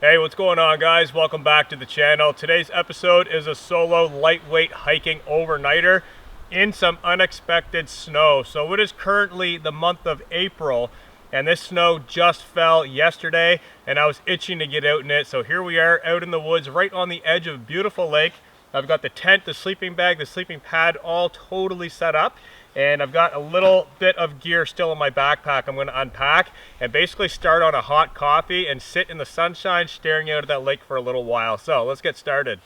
Hey, what's going on, guys? Welcome back to the channel. Today's episode is a solo lightweight hiking overnighter in some unexpected snow. So it is currently the month of April and this snow just fell yesterday and I was itching to get out in it. So here we are out in the woods right on the edge of a beautiful lake. I've got the tent, the sleeping bag, the sleeping pad all totally set up. And I've got a little bit of gear still in my backpack I'm going to unpack and basically start on a hot coffee and sit in the sunshine staring out at that lake for a little while. So let's get started.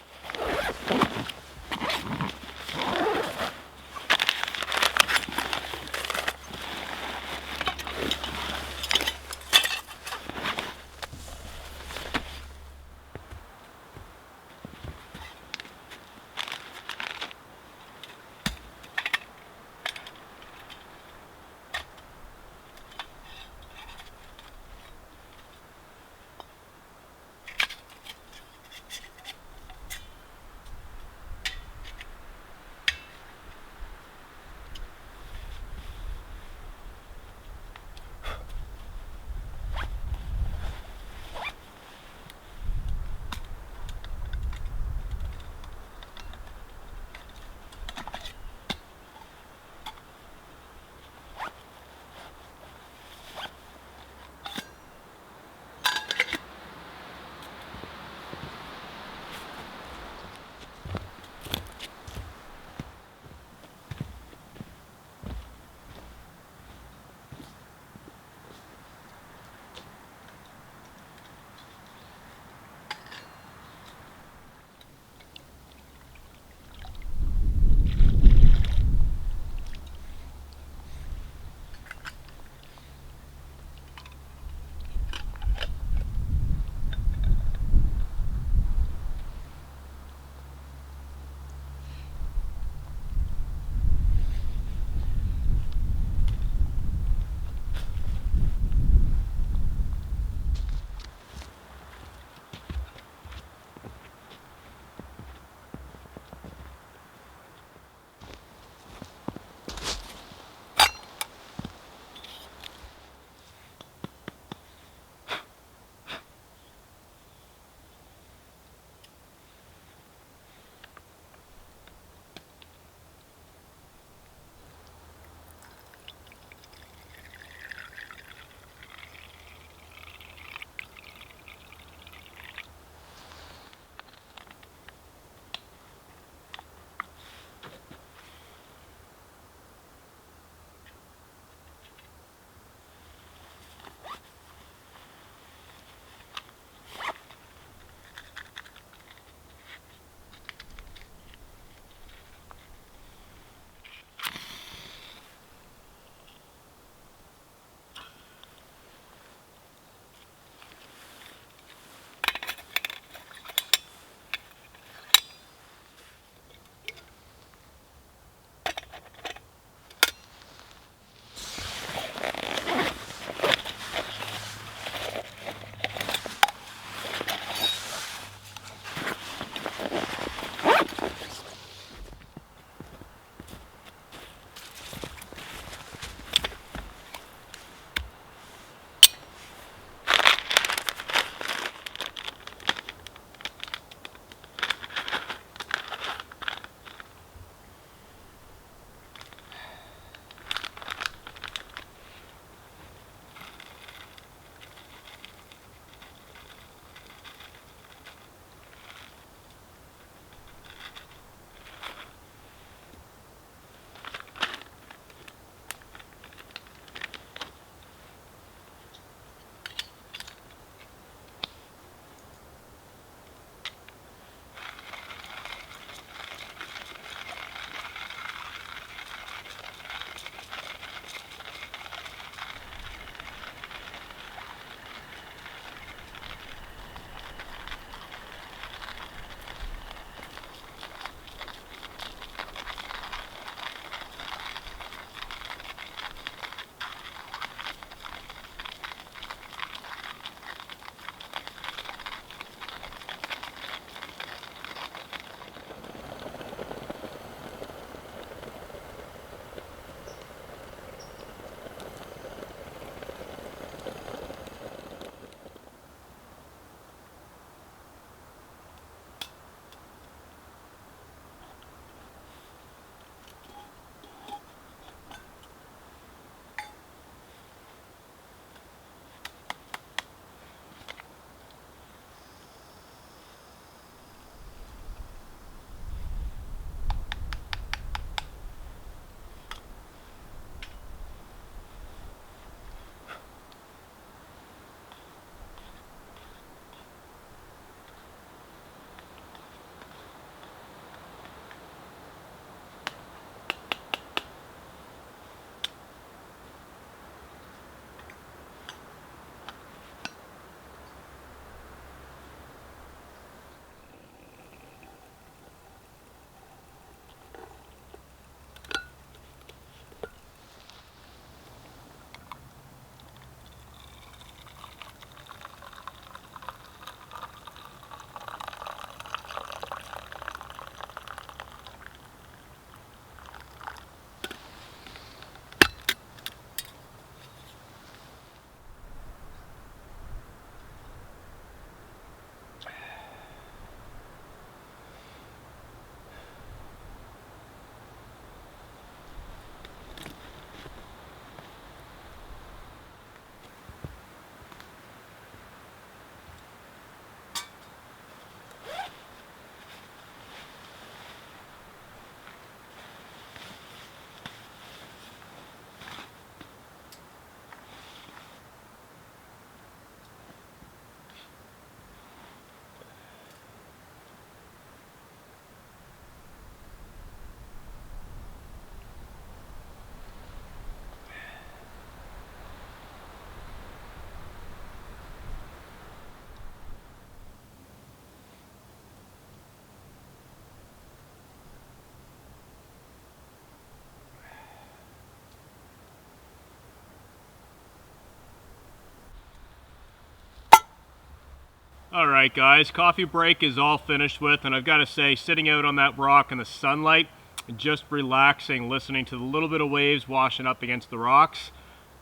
All right, guys, coffee break is all finished with, and I've got to say, sitting out on that rock in the sunlight, just relaxing, listening to the little bit of waves washing up against the rocks,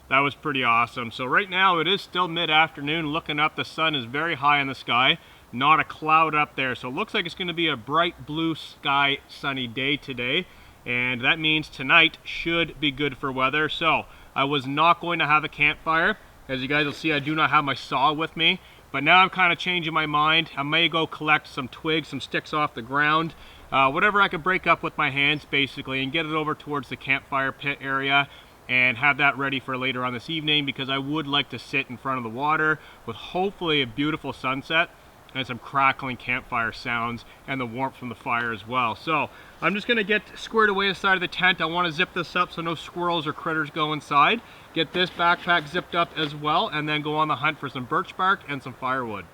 that was pretty awesome. So right now it is still mid-afternoon. Looking up, the sun is very high in the sky, not a cloud up there. So it looks like it's going to be a bright blue sky, sunny day today, and that means tonight should be good for weather. So I was not going to have a campfire. As you guys will see, I do not have my saw with me. But now I'm kind of changing my mind. I may go collect some twigs, some sticks off the ground, whatever I could break up with my hands basically, and get it over towards the campfire pit area and have that ready for later on this evening, because I would like to sit in front of the water with hopefully a beautiful sunset and some crackling campfire sounds and the warmth from the fire as well. So I'm just gonna get squared away aside of the tent. I wanna zip this up so no squirrels or critters go inside. Get this backpack zipped up as well, and then go on the hunt for some birch bark and some firewood.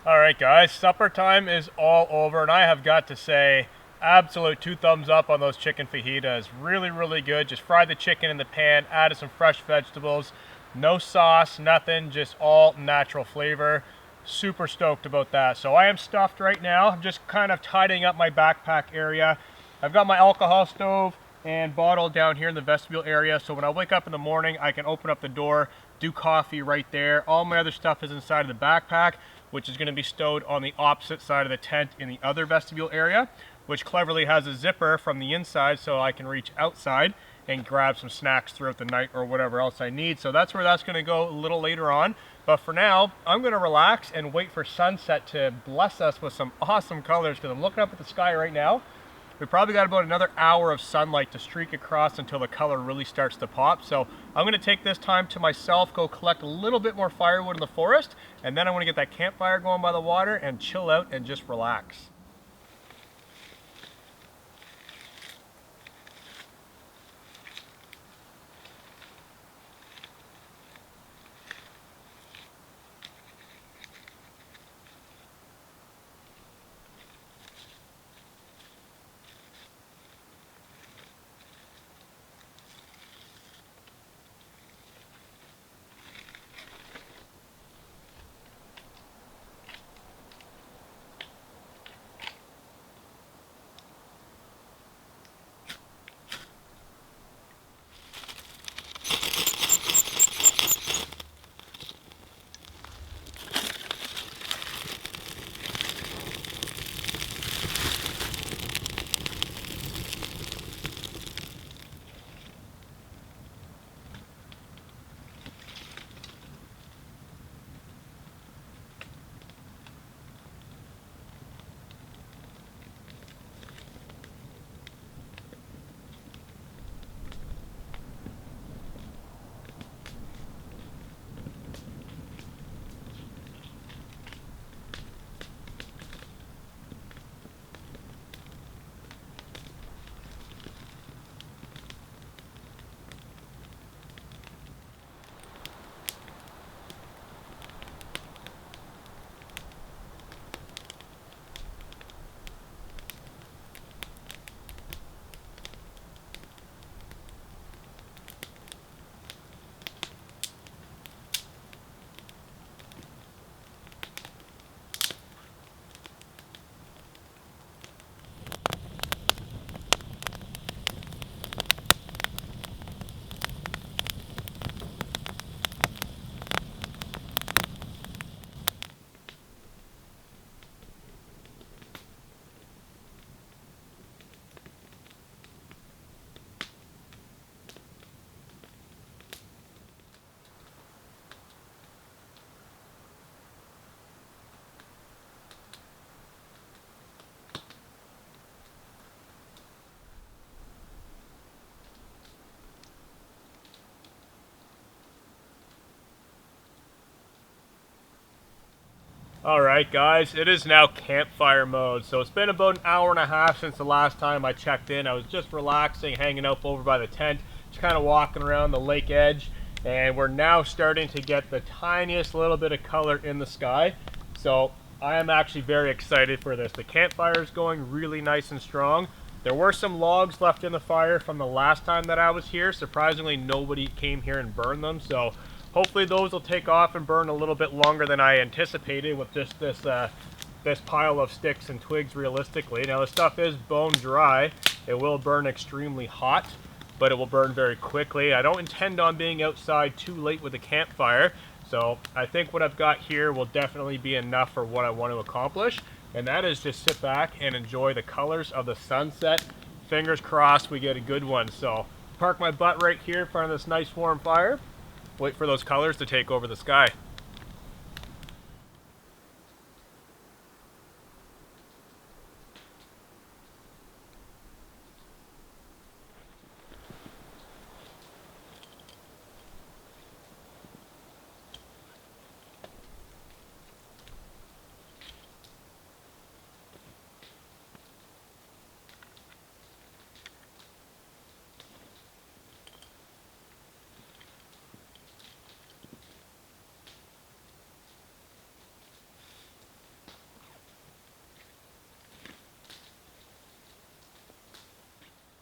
All right, guys, supper time is all over, and I have got to say, absolute 2 thumbs up on those chicken fajitas. Really, really good. Just fried the chicken in the pan, added some fresh vegetables, no sauce, nothing, just all natural flavor. Super stoked about that. So I am stuffed right now. I'm just kind of tidying up my backpack area. I've got my alcohol stove and bottle down here in the vestibule area, so when I wake up in the morning, I can open up the door, do coffee right there. All my other stuff is inside of the backpack, which is going to be stowed on the opposite side of the tent in the other vestibule area, which cleverly has a zipper from the inside so I can reach outside and grab some snacks throughout the night or whatever else I need. So that's where that's going to go a little later on. But for now, I'm going to relax and wait for sunset to bless us with some awesome colors, because I'm looking up at the sky right now. We probably got about another hour of sunlight to streak across until the color really starts to pop. So I'm going to take this time to myself, go collect a little bit more firewood in the forest, and then I want to get that campfire going by the water and chill out and just relax. All right, guys, it is now campfire mode. So it's been about an hour and a half since the last time I checked in. I was just relaxing, hanging out over by the tent, just kind of walking around the lake edge, and we're now starting to get the tiniest little bit of color in the sky. So I am actually very excited for this. The campfire is going really nice and strong. There were some logs left in the fire from the last time that I was here. Surprisingly, nobody came here and burned them. So hopefully those will take off and burn a little bit longer than I anticipated with just this pile of sticks and twigs realistically. Now the stuff is bone dry. It will burn extremely hot, but it will burn very quickly. I don't intend on being outside too late with the campfire. So I think what I've got here will definitely be enough for what I want to accomplish. And that is just sit back and enjoy the colors of the sunset. Fingers crossed we get a good one. So park my butt right here in front of this nice warm fire. Wait for those colors to take over the sky.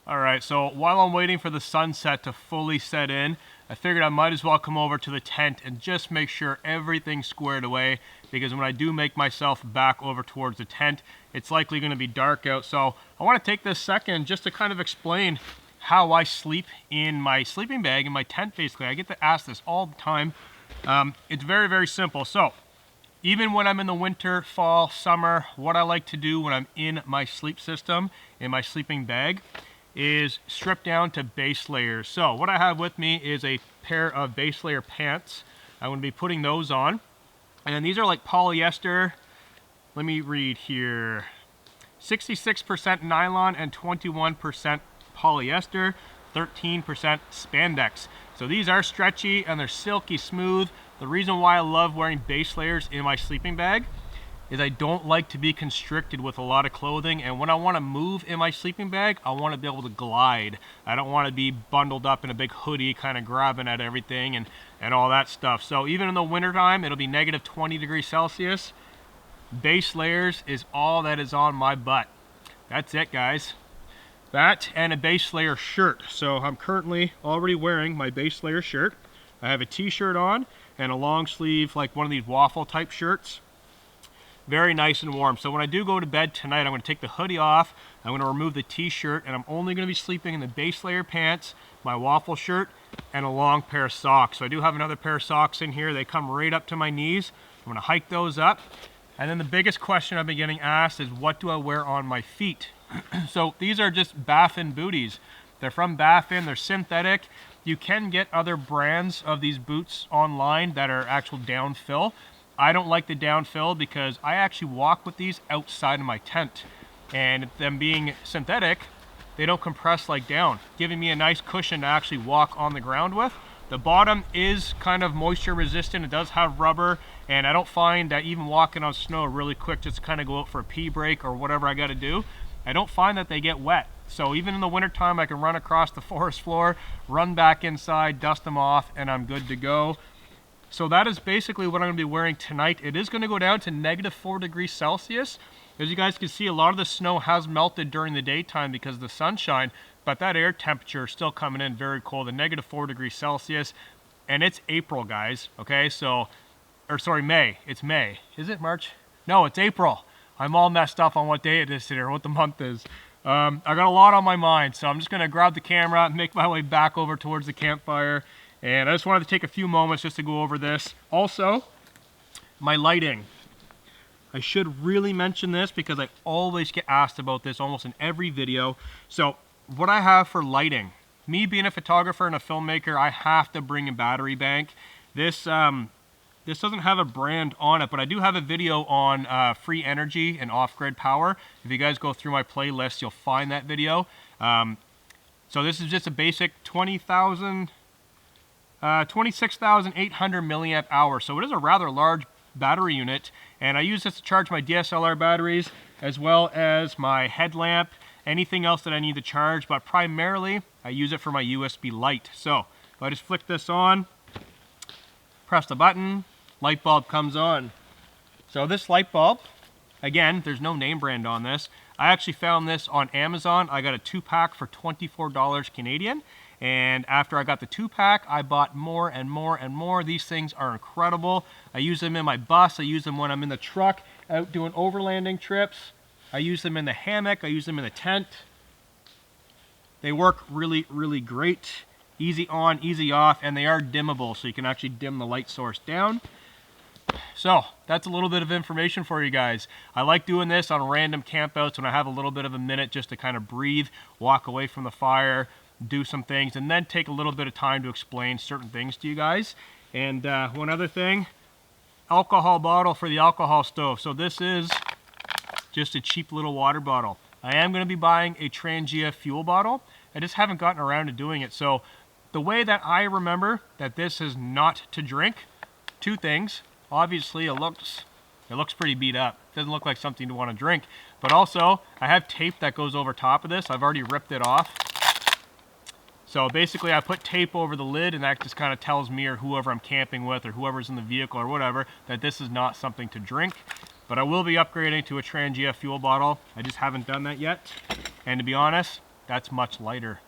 All right, so while I'm waiting for the sunset to fully set in, I figured I might as well come over to the tent and just make sure everything's squared away, because when I do make myself back over towards the tent, it's likely going to be dark out. So I want to take this second just to kind of explain how I sleep in my sleeping bag in my tent. Basically, I get to ask this all the time. It's very, very simple. So even when I'm in the winter, fall, summer, what I like to do when I'm in my sleep system, in my sleeping bag, is strip down to base layers. So what I have with me is a pair of base layer pants. I'm going to be putting those on. And these are like polyester. Let me read here. 66% nylon and 21% polyester, 13% spandex. So these are stretchy and they're silky smooth. The reason why I love wearing base layers in my sleeping bag is I don't like to be constricted with a lot of clothing, and when I want to move in my sleeping bag, I want to be able to glide. I don't want to be bundled up in a big hoodie kind of grabbing at everything and all that stuff. So even in the wintertime, it'll be negative 20 degrees Celsius. Base layers is all that is on my butt. That's it, guys. That and a base layer shirt. So I'm currently already wearing my base layer shirt. I have a t-shirt on and a long sleeve, like one of these waffle type shirts. Very nice and warm. So when I do go to bed tonight, I'm going to take the hoodie off, I'm going to remove the t-shirt, and I'm only going to be sleeping in the base layer pants, my waffle shirt, and a long pair of socks. So I do have another pair of socks in here. They come right up to my knees. I'm going to hike those up. And then the biggest question I've been getting asked is, what do I wear on my feet? So these are just Baffin booties. They're from Baffin. They're synthetic. You can get other brands of these boots online that are actual downfill. I don't like the downfill because I actually walk with these outside of my tent, and them being synthetic, they don't compress like down, giving me a nice cushion to actually walk on the ground with. The bottom is kind of moisture resistant. It does have rubber, and I don't find that even walking on snow really quick, just kind of go out for a pee break or whatever I got to do, I don't find that they get wet. So even in the wintertime, I can run across the forest floor, run back inside, dust them off, and I'm good to go. So that is basically what I'm going to be wearing tonight. It is going to go down to negative 4 degrees Celsius. As you guys can see, a lot of the snow has melted during the daytime because of the sunshine, but that air temperature is still coming in very cold, at negative 4 degrees Celsius. And it's April, guys, okay? So, or sorry, May. It's May. Is it March? No, it's April. I'm all messed up on what day it is today, or what the month is. I got a lot on my mind, so I'm just going to grab the camera and make my way back over towards the campfire. And I just wanted to take a few moments just to go over this. Also, my lighting. I should really mention this because I always get asked about this almost in every video. So what I have for lighting, me being a photographer and a filmmaker, I have to bring a battery bank. This doesn't have a brand on it, but I do have a video on free energy and off-grid power. If you guys go through my playlist, you'll find that video. So this is just a basic 26,800 milliamp hour. So it is a rather large battery unit, and I use this to charge my DSLR batteries as well as my headlamp, anything else that I need to charge, but primarily I use it for my USB light. So if I just flick this on, press the button, light bulb comes on. So this light bulb, again, there's no name brand on this. I actually found this on Amazon. I got a 2-pack for $24 Canadian. And after I got the 2-pack, I bought more and more and more. These things are incredible. I use them in my bus. I use them when I'm in the truck out doing overlanding trips. I use them in the hammock. I use them in the tent. They work really, really great. Easy on, easy off, and they are dimmable, so you can actually dim the light source down. So that's a little bit of information for you guys. I like doing this on random campouts when I have a little bit of a minute just to kind of breathe, walk away from the fire, do some things, and then take a little bit of time to explain certain things to you guys. And one other thing, alcohol bottle for the alcohol stove. So this is just a cheap little water bottle. I am going to be buying a Trangia fuel bottle. I just haven't gotten around to doing it. So the way that I remember that this is not to drink, two things. Obviously, it looks pretty beat up. It doesn't look like something to want to drink. But also, I have tape that goes over top of this. I've already ripped it off. So basically, I put tape over the lid, and that just kind of tells me or whoever I'm camping with or whoever's in the vehicle or whatever that this is not something to drink. But I will be upgrading to a Trangia fuel bottle. I just haven't done that yet. And to be honest, that's much lighter.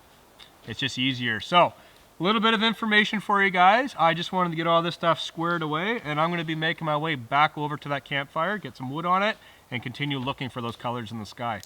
It's just easier. So a little bit of information for you guys. I just wanted to get all this stuff squared away, and I'm going to be making my way back over to that campfire, get some wood on it, and continue looking for those colors in the sky.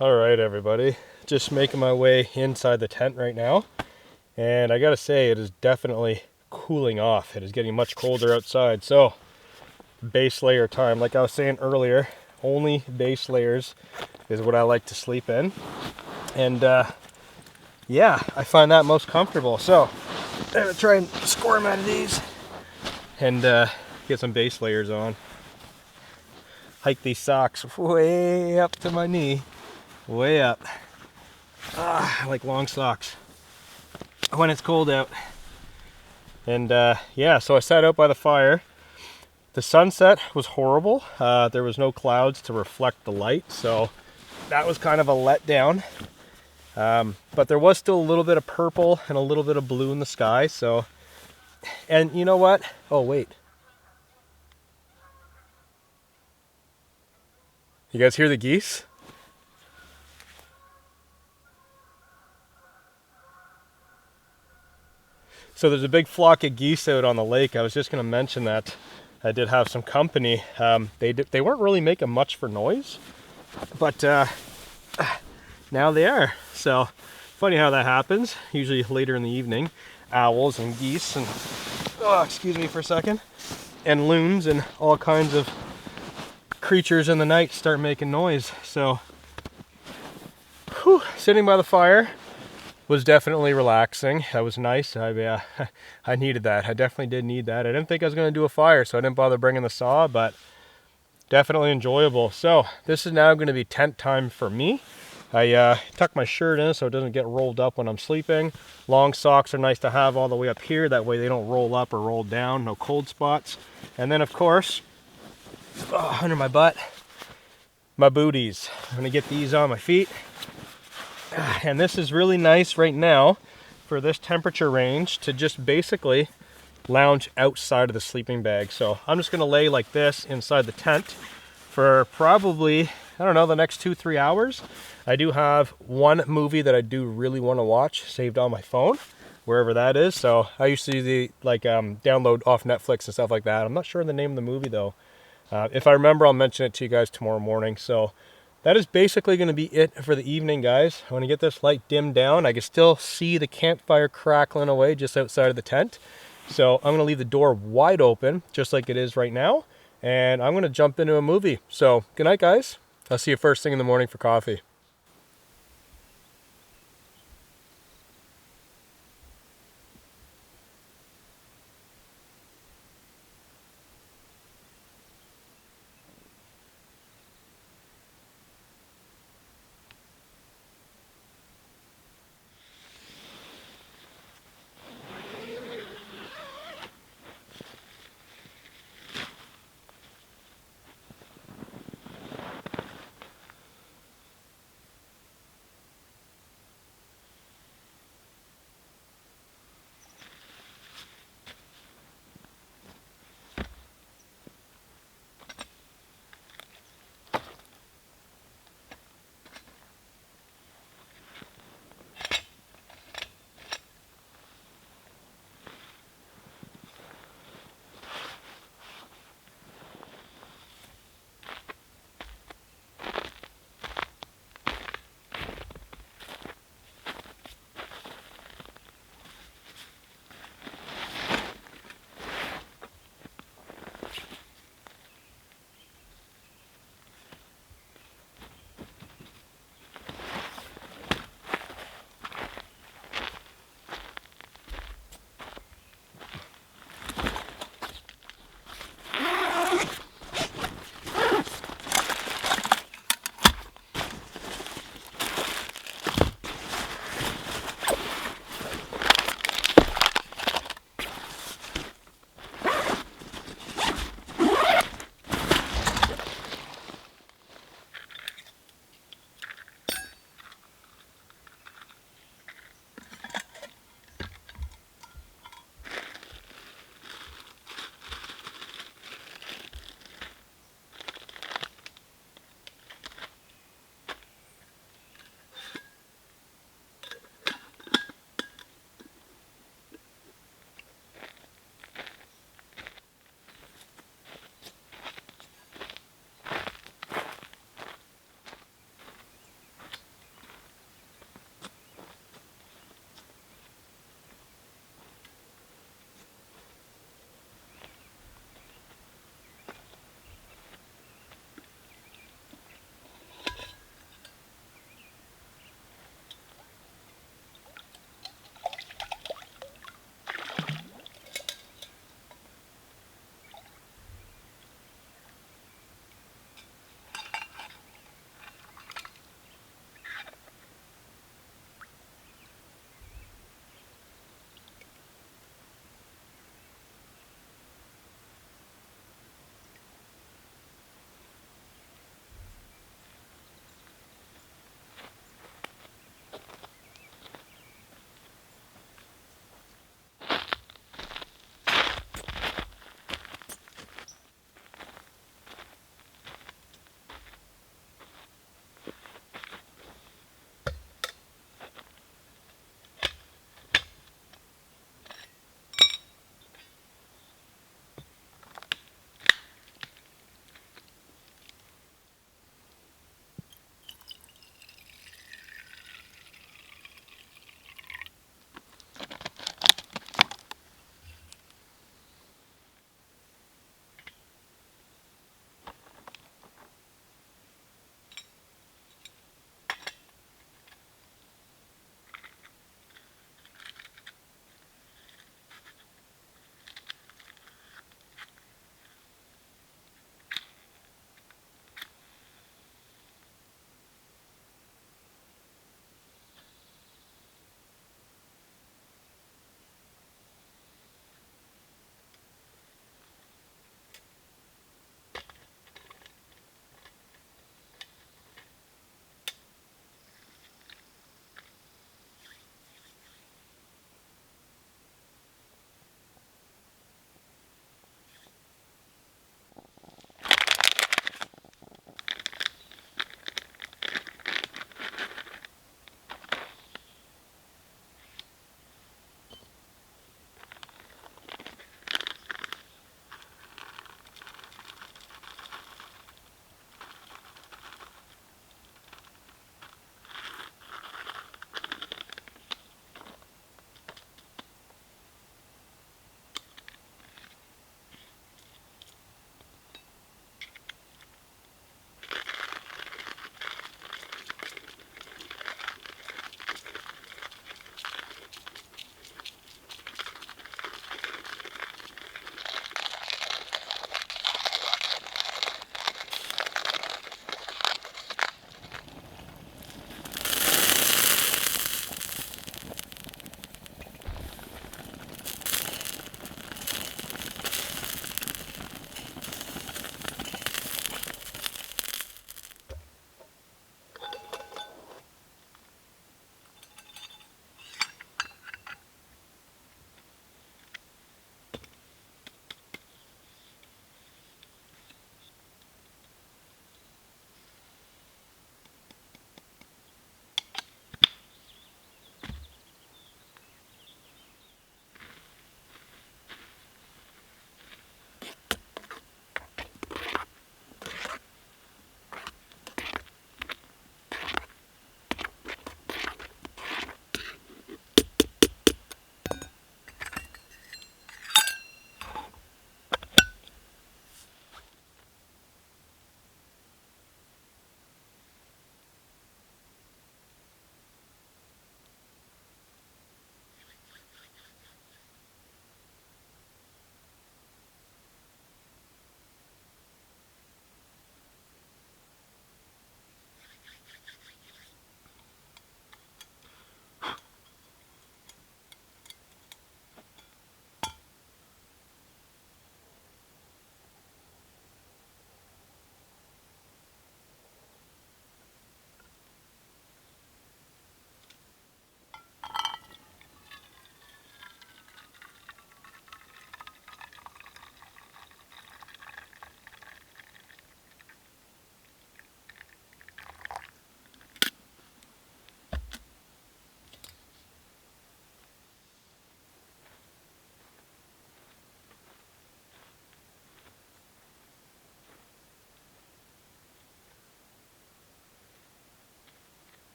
All right, everybody, just making my way inside the tent right now, and I gotta say, it is definitely cooling off. It is getting much colder outside. So base layer time, like I was saying earlier, only base layers is what I like to sleep in, and yeah, I find that most comfortable. So I'm gonna try and squirm out of these and get some base layers on. Hike these socks way up to my knee. Way up. I like long socks when it's cold out. And yeah, so I sat out by the fire. The sunset was horrible. There was no clouds to reflect the light, so that was kind of a letdown. But there was still a little bit of purple and a little bit of blue in the sky. So, and you know what? Oh, wait. You guys hear the geese? So there's a big flock of geese out on the lake. I was just going to mention that I did have some company. They weren't really making much for noise, but now they are. So funny how that happens. Usually later in the evening, owls and geese and, oh, excuse me for a second, and loons and all kinds of creatures in the night start making noise. So whew, sitting by the fire was definitely relaxing. That was nice. I needed that. I definitely did need that. I didn't think I was going to do a fire, so I didn't bother bringing the saw, but definitely enjoyable. So this is now going to be tent time for me. I tuck my shirt in so it doesn't get rolled up when I'm sleeping. Long socks are nice to have all the way up here. That way they don't roll up or roll down. No cold spots. And then, of course, under my butt, my booties. I'm going to get these on my feet. And this is really nice right now for this temperature range to just basically lounge outside of the sleeping bag. So I'm just going to lay like this inside the tent for probably, I don't know, the next 2-3 hours. I do have one movie that I do really want to watch saved on my phone, wherever that is. So I used to do download off Netflix and stuff like that. I'm not sure the name of the movie though. If I remember, I'll mention it to you guys tomorrow morning. So that is basically going to be it for the evening, guys. I want to get this light dimmed down. I can still see the campfire crackling away just outside of the tent. So I'm going to leave the door wide open, just like it is right now. And I'm going to jump into a movie. So good night, guys. I'll see you first thing in the morning for coffee.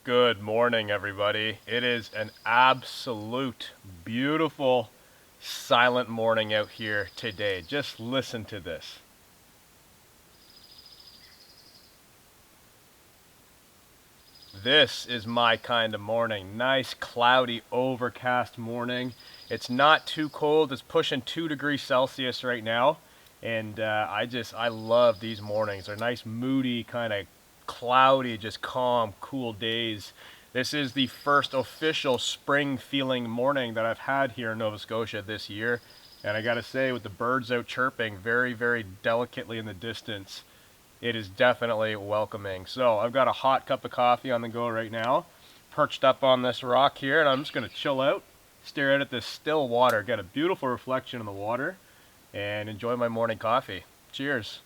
Good morning, everybody. It is an absolute beautiful, silent morning out here today. Just listen to this. This is my kind of morning. Nice, cloudy, overcast morning. It's not too cold. It's pushing 2 degrees Celsius right now. And I love these mornings. They're nice, moody, kind of cloudy, just calm, cool days. This is the first official spring feeling morning that I've had here in Nova Scotia this year. And I gotta say, with the birds out chirping very, very delicately in the distance, it is definitely welcoming. So I've got a hot cup of coffee on the go right now, perched up on this rock here, and I'm just gonna chill out, stare out at this still water, get a beautiful reflection in the water, and enjoy my morning coffee. Cheers.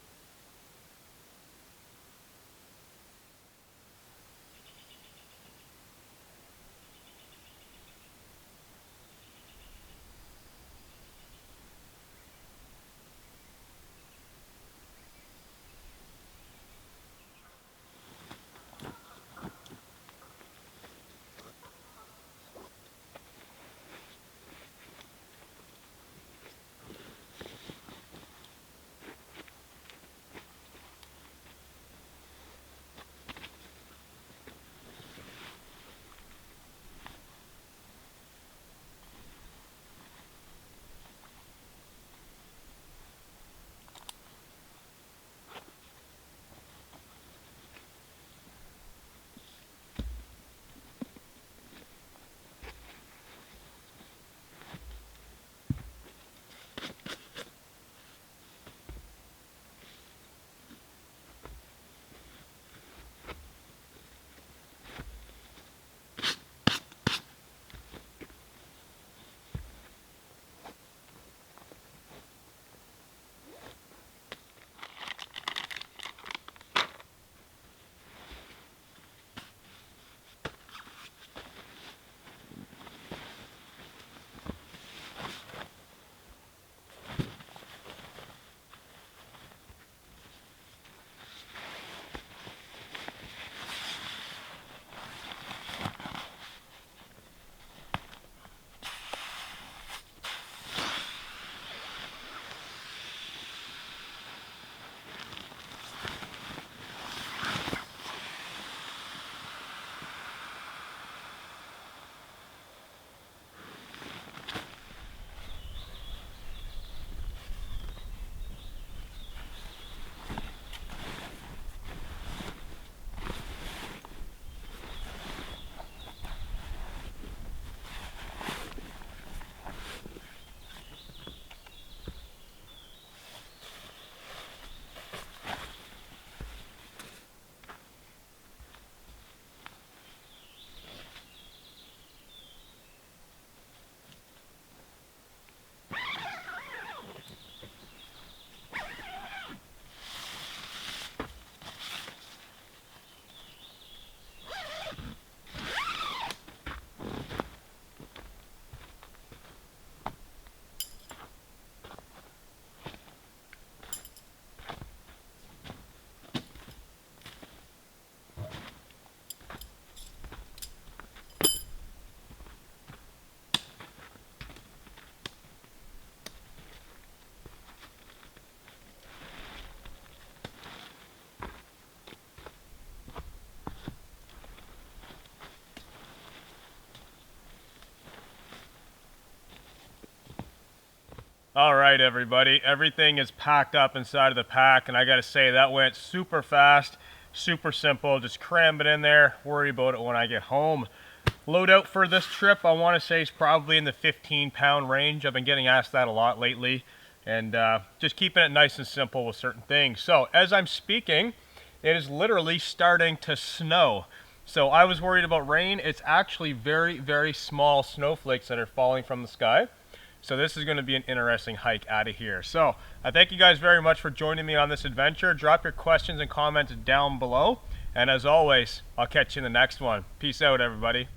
All right, everybody, everything is packed up inside of the pack, and I gotta say that went super fast, super simple. Just cram it in there, worry about it when I get home. Loadout for this trip, I want to say, is probably in the 15-pound range. I've been getting asked that a lot lately, and just keeping it nice and simple with certain things. So as I'm speaking, it is literally starting to snow. So I was worried about rain. It's actually very, very small snowflakes that are falling from the sky. So this is going to be an interesting hike out of here. So I thank you guys very much for joining me on this adventure. Drop your questions and comments down below. And as always, I'll catch you in the next one. Peace out, everybody.